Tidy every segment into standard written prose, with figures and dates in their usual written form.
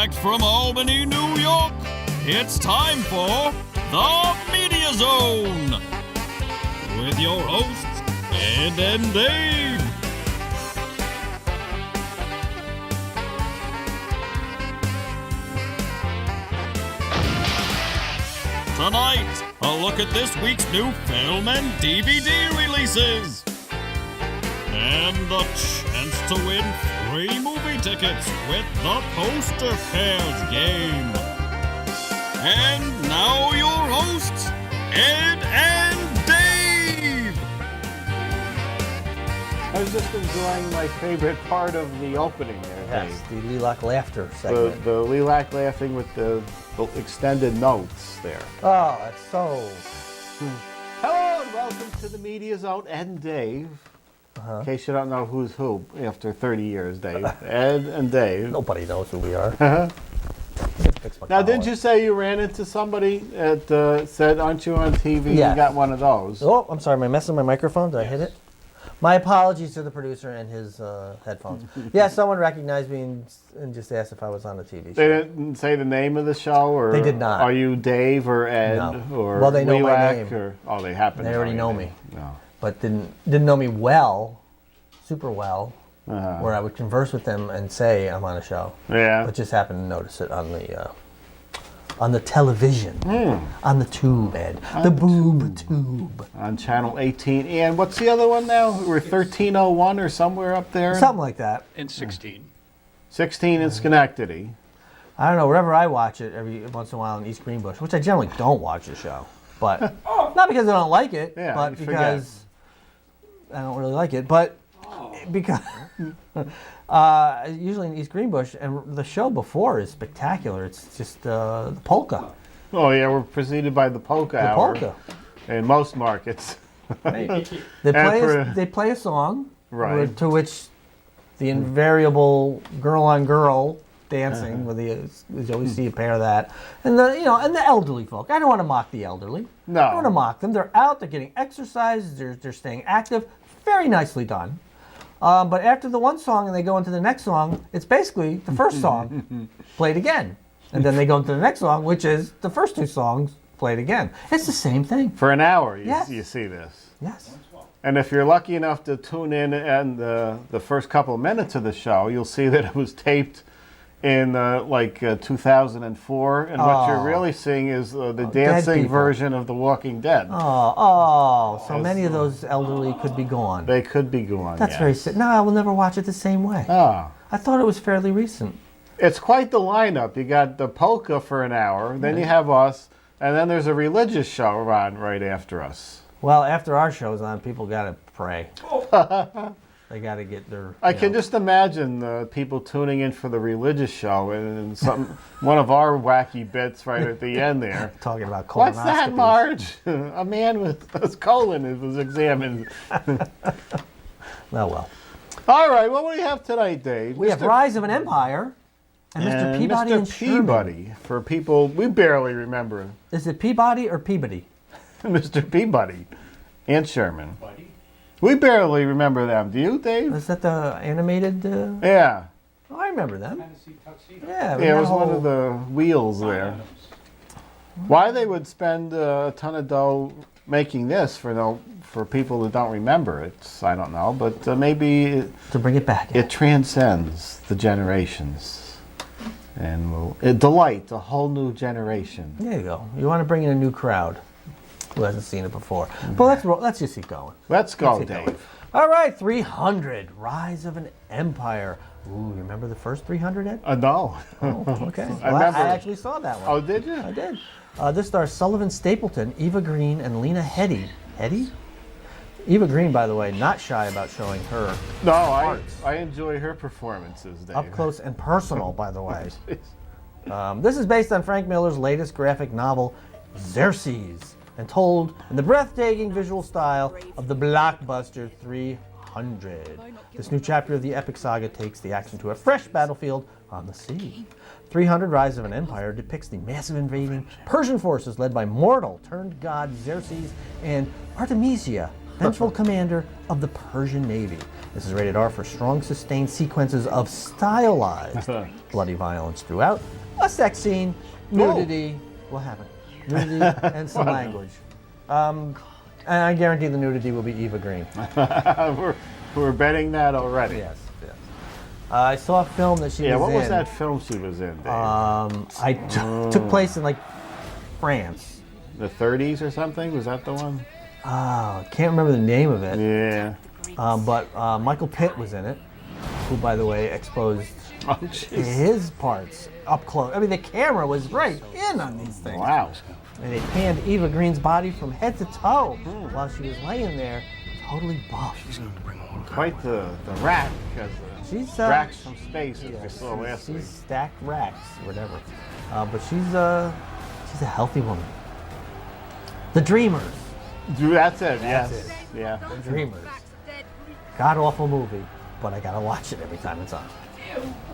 Direct from Albany, New York, it's time for The Media Zone with your hosts, Ed and Dave. Tonight, a look at this week's new film and DVD releases. And the chance to win free movie tickets with the Poster Pairs game. And now your hosts, Ed and Dave. I was just enjoying my favorite part of the opening there, Yes, Dave. the Lilac Laughter segment. The lilac laughing with the extended notes there. Oh, that's so... Hello and welcome to the Media Zone, Ed and Dave. In case you don't know who's who after 30 years, Dave. Ed and Dave. Nobody knows who we are. Now, didn't you say you ran into somebody that said, aren't you on TV? Yes. You got one of those. Oh, I'm sorry, am I messing with my microphone? Did I hit it? My apologies to the producer and his headphones. Yeah, someone recognized me and just asked if I was on a TV show. They didn't say the name of the show? Or They did not. Are you Dave or Ed? No. Or Well, they know my Lilac, name. Or, oh, they happen They to already know your me. name. No. But didn't know me well, super well, Uh-huh. where I would converse with them and say I'm on a show. Yeah. But just happened to notice it on the television, on the tube, Ed, the boob tube. On channel 18. And what's the other one now? We're 1301 or somewhere up there? Something like that. And 16. 16 in Schenectady. I don't know, wherever I watch it every once in a while in East Greenbush, which I generally don't watch the show. But not because I don't like it, Yeah, but you because I don't really like it, but because usually in East Greenbush, and the show before is spectacular. It's just the polka. Oh, yeah, we're preceded by the Polka The Hour. polka. In most markets. They play a song Right. to which the invariable girl on girl dancing with you always see a pair of that, and the elderly folk. I don't want to mock the elderly. No. I don't want to mock them. They're out. They're getting exercise. They're staying active. Very nicely done. But after the one song and they go into the next song, it's basically the first song played again, and then they go into the next song, which is the first two songs played again. It's the same thing. For an hour, Yes. you see this. Yes. And if you're lucky enough to tune in and the first couple of minutes of the show, you'll see that it was taped in 2004, and what you're really seeing is the dancing people. version of The Walking Dead. So many of those elderly could be gone. They could be gone. That's very sad. No, I will never watch it the same way. Ah. I thought it was fairly recent. It's quite the lineup. You got the polka for an hour, then you have us, and then there's a religious show on right after us. Well, after our show's on, people got to pray. They got to get their... I can just imagine people tuning in for the religious show and one of our wacky bits right at the end there. Talking about colonoscopies. What's that, Marge? A man with his colon was examined. Oh, well. All right, what do we have tonight, Dave? We have Rise of an Empire and Mr. Peabody and Sherman. Peabody, for people we barely remember. Is it Peabody or Peabody? Mr. Peabody and Sherman. We barely remember them. Do you, Dave? Is that the animated... Yeah. Oh, I remember them. Yeah, Yeah, it was one of the wheels there. Why they would spend a ton of dough making this for people that don't remember it, I don't know. But maybe To bring it back. it transcends the generations and will delight a whole new generation. There you go. You want to bring in a new crowd who hasn't seen it before. But let's just keep going. Let's go, Let's keep going. Dave. All right, 300, Rise of an Empire. Ooh, you remember the first 300, Ed? No. Oh, okay. I Well, remember. I actually saw that one. Oh, did you? I did. This stars Sullivan Stapleton, Eva Green, and Lena Headey. Headey? Eva Green, by the way, not shy about showing her No, parts. I enjoy her performances, Dave. Up close and personal, by the way. This is based on Frank Miller's latest graphic novel, Xerxes, and told in the breathtaking visual style of the blockbuster 300. This new chapter of the epic saga takes the action to a fresh battlefield on the sea. 300 Rise of an Empire depicts the massive invading Persian forces led by mortal turned god Xerxes and Artemisia, vengeful commander of the Persian Navy. This is rated R for strong, sustained sequences of stylized bloody violence throughout, a sex scene, nudity, what happened? Nudity and some language. And I guarantee the nudity will be Eva Green. we're betting that already. Yes. I saw a film that she was in. Yeah, what was that film she was in, Dave? Took place in like France. The 30s or something? Was that the one? I can't remember the name of it. Yeah. But Michael Pitt was in it, who, by the way, exposed his parts up close. I mean, the camera was right in on these things. Wow. And they panned Eva Green's body from head to toe while she was laying there, totally buff. Quite the rack, because She's racks from space, as we saw last week. She's stacked racks, whatever. But she's a healthy woman. The Dreamers. That's it, That's yes. it. Yeah. The Dreamers. God awful movie, but I gotta watch it every time it's on.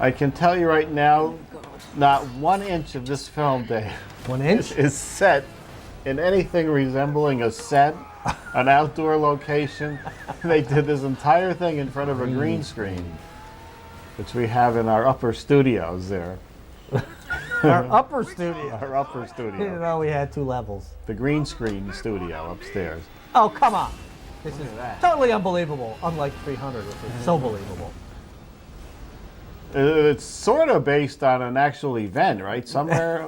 I can tell you right now, not 1 inch of this film, Dave, 1 inch? is set in anything resembling a set, an outdoor location. They did this entire thing in front of a green screen, which we have in our upper studios there. Our upper studio. Our upper I didn't studio. know we had 2 levels. The green screen studio upstairs. Oh, come on. This is totally unbelievable, unlike 300, which is so believable. It's sort of based on an actual event, right? Somewhere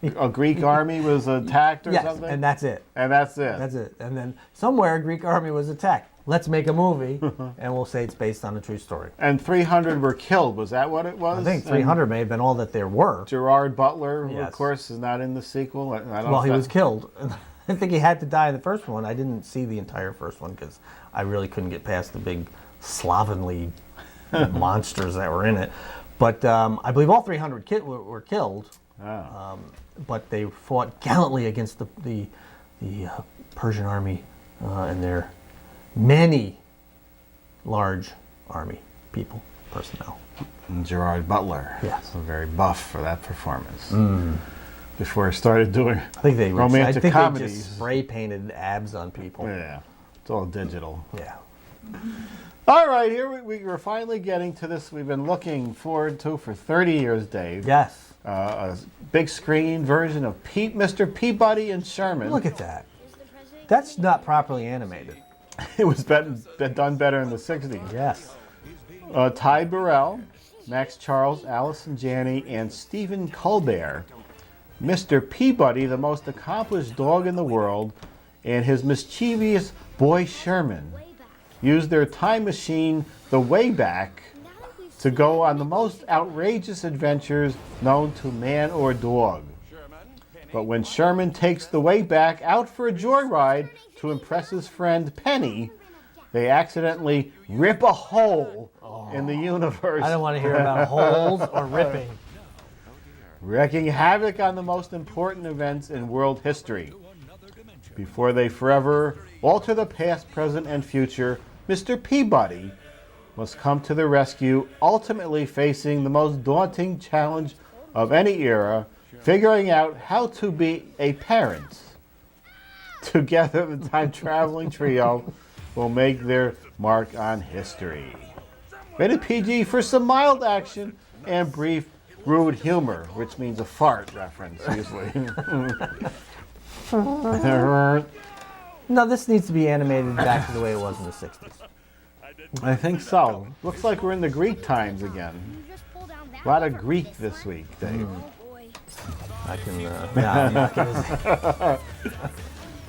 a Greek army was attacked or Yes, something? and that's it. And that's it. That's it. And then somewhere a Greek army was attacked. Let's make a movie, and we'll say it's based on a true story. And 300 were killed. Was that what it was? I think 300 may have been all that there were. Gerard Butler, who Yes. of course, is not in the sequel. I don't know Well, if he that- was killed. I think he had to die in the first one. I didn't see the entire first one because I really couldn't get past the big slovenly monsters that were in it. But I believe all 300 were killed. Oh. But they fought gallantly against the Persian army and their many large army personnel. And Gerard Butler. Yes. So very buff for that performance. Before he started doing I think they romantic They comedies. just spray painted abs on people. Yeah, it's all digital. Yeah. All right, here we're finally getting to this we've been looking forward to for 30 years, Dave. Yes. A big screen version of Mr. Peabody and Sherman. Look at that. That's not properly animated. It was been done better in the 60s. Yes. Ty Burrell, Max Charles, Allison Janney, and Stephen Colbert. Mr. Peabody, the most accomplished dog in the world, and his mischievous boy Sherman used their time machine, the Wayback, to go on the most outrageous adventures known to man or dog. But when Sherman takes the Wayback out for a joyride to impress his friend Penny, they accidentally rip a hole in the universe, I don't want to hear about holes or ripping. wreaking havoc on the most important events in world history. Before they forever alter the past, present, and future, Mr. Peabody must come to the rescue, ultimately facing the most daunting challenge of any era, figuring out how to be a parent. Together, the time-traveling trio will make their mark on history. Rated PG for some mild action and brief, rude humor, which means a fart reference, usually. No, this needs to be animated back to the way it was in the 60s. I think so. Looks like we're in the Greek times again. A lot of Greek this week, Dave. I can, no, I'm not gonna say.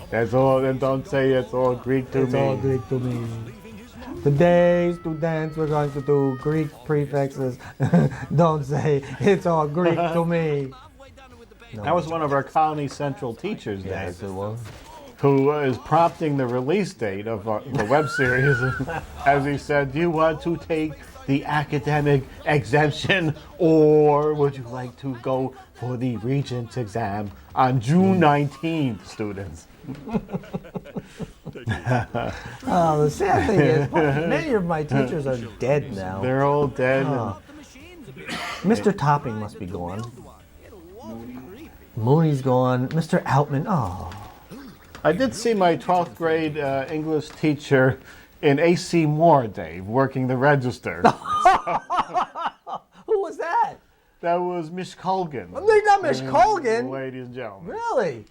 That's all, and don't say it's all Greek to It's me. all Greek to me. Today, students, we're going to do Greek prefixes. Don't say it's all Greek to me. No. That was one of our Colony Central teachers, Dave, Yes, it was. who is prompting the release date of the web series. As he said, do you want to take the academic exemption, or would you like to go for the Regents exam on June 19th, students? Oh, the sad thing is, many of my teachers are dead now. They're all dead. Oh. Mr. Topping must be gone. Mooney's gone. Mr. Outman, oh. I did see my 12th grade English teacher in A.C. Moore, Dave, working the register. Who was that? That was Miss Colgan. They're not Miss Colgan. Ladies and gentlemen. Really?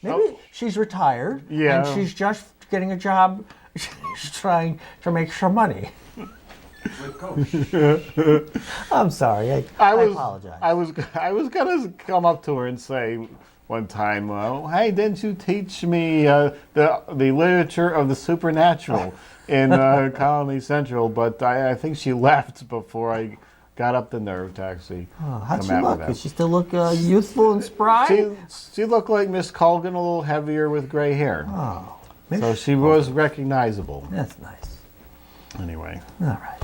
Maybe she's retired. Yeah. And she's just getting a job. She's trying to make some money. I'm sorry. I apologize. I was gonna come up to her and say one time, "Hey, didn't you teach me the literature of the supernatural in Colony Central?" But I think she left before I got up the nerve to actually How'd come she out look? with that. Does she still look youthful and spry? She looked like Miss Colgan, a little heavier with gray hair. Oh, So she was recognizable. that's nice. Anyway. All right.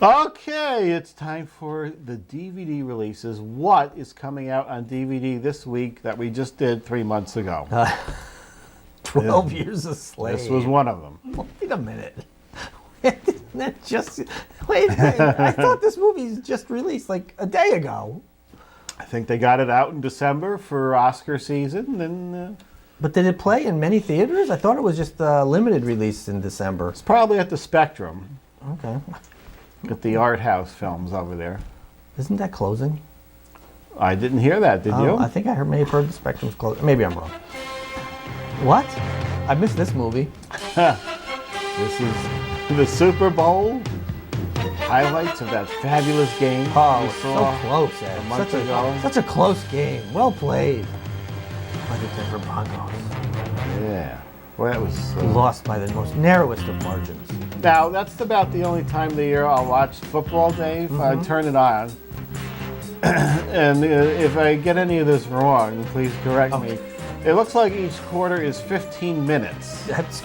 Okay, it's time for the DVD releases. What is coming out on DVD this week that we just did 3 months ago? 12 Years a Slave. This was one of them. Wait a minute. Isn't that just... Wait a minute. I thought this movie's just released like a day ago. I think they got it out in December for Oscar season, and But did it play in many theaters? I thought it was just a limited release in December. it's probably at the Spectrum. Okay. At the art house films over there. Isn't that closing? I didn't hear that, did you? I think I may have heard the Spectrum's closing. Maybe I'm wrong. What? I missed this movie. This is the Super Bowl. Highlights of that fabulous game we So saw close, Ed. a month ago. Such a close game. Well played. By the Denver Broncos. Yeah. Well, that was... Lost by the most narrowest of margins. Now, that's about the only time of the year I'll watch football, Dave. I turn it on. And if I get any of this wrong, please correct me. It looks like each quarter is 15 minutes. That's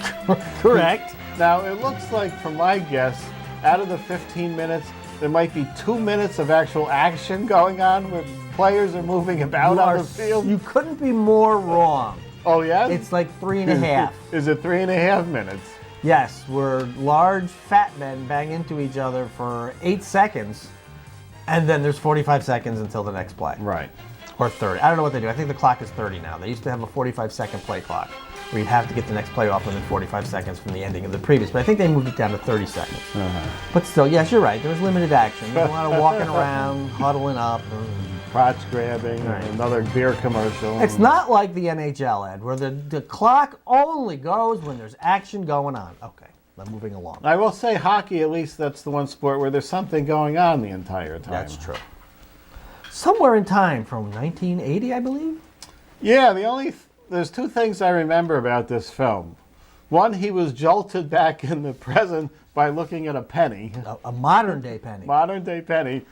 correct. Now, it looks like, from my guess, out of the 15 minutes, there might be 2 minutes of actual action going on where players are moving about on the field. You couldn't be more wrong. Oh, yeah? It's like 3.5. Is it 3.5 minutes? Yes, where large fat men bang into each other for 8 seconds, and then there's 45 seconds until the next play. Right. Or 30. I don't know what they do. I think the clock is 30 now. They used to have a 45-second play clock where you'd have to get the next play off within 45 seconds from the ending of the previous. But I think they moved it down to 30 seconds. But still, yes, you're right. There was limited action. There's a lot of walking around, huddling up. Crotch grabbing, Right. another beer commercial. It's not like the NHL, Ed, where the clock only goes when there's action going on. Okay, I'm moving along. I will say hockey, at least that's the one sport where there's something going on the entire time. That's true. Somewhere in time from 1980, I believe. Yeah, there's two things I remember about this film. One, he was jolted back in the present by looking at a penny, A modern day penny. modern day penny.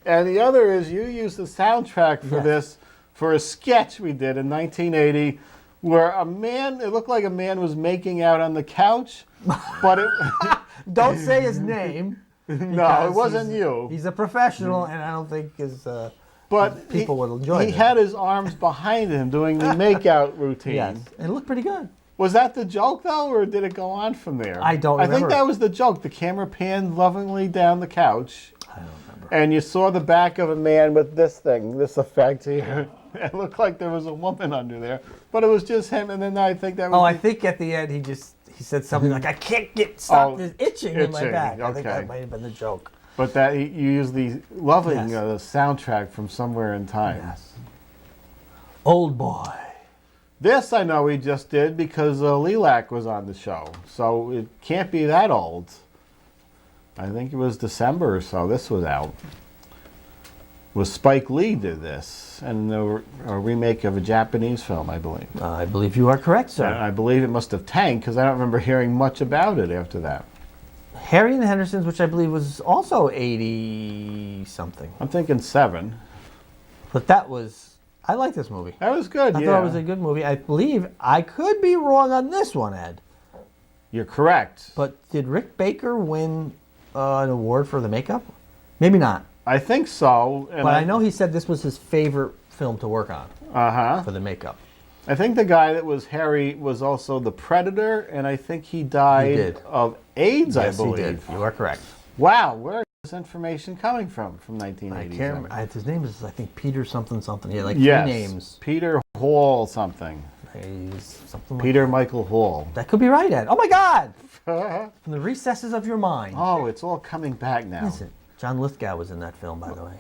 And the other is you used the soundtrack for this for a sketch we did in 1980 where it looked like a man was making out on the couch, but it... Don't say his name. No, it wasn't you. He's a professional, and I don't think his But people would enjoy He it. had his arms behind him doing the makeout routine. Yes, and it looked pretty good. Was that the joke, though, or did it go on from there? I don't I think remember. that was the joke. The camera panned lovingly down the couch, I don't remember. and you saw the back of a man with this effect here. It looked like there was a woman under there, but it was just him, and then I think that was... Oh, I think at the end he said something like, "I can't stop this itching in my itching, back." I think okay. that might have been the joke. But that you used the loving Yes. soundtrack from somewhere in time. Yes. Old boy. This I know we just did because Lilac was on the show, so it can't be that old. I think it was December or so this was out. Was Spike Lee did this, and a remake of a Japanese film, I believe. I believe you are correct, sir. And I believe it must have tanked because I don't remember hearing much about it after that. Harry and the Hendersons, which I believe was also 80-something. I'm thinking 7. But that was... I like this movie. That was good, I yeah. thought it was a good movie. I believe... I could be wrong on this one, Ed. You're correct. But did Rick Baker win an award for the makeup? Maybe not. I think so. And But I know he said this was his favorite film to work on Uh-huh. for the makeup. I think the guy that was Harry was also the Predator, and I think he died did. of AIDS, Yes, I he believe. did. You are correct. Wow, where is this information coming from I 1980? can't remember. His name is, I think, Peter something something. He had like Yes, 3 names. Peter Hall something. He's something like Peter Michael Hall. that. Could be right, Ed. Oh my God! From the recesses of your mind. Oh, it's all coming back now. Listen, John Lithgow was in that film, by the way.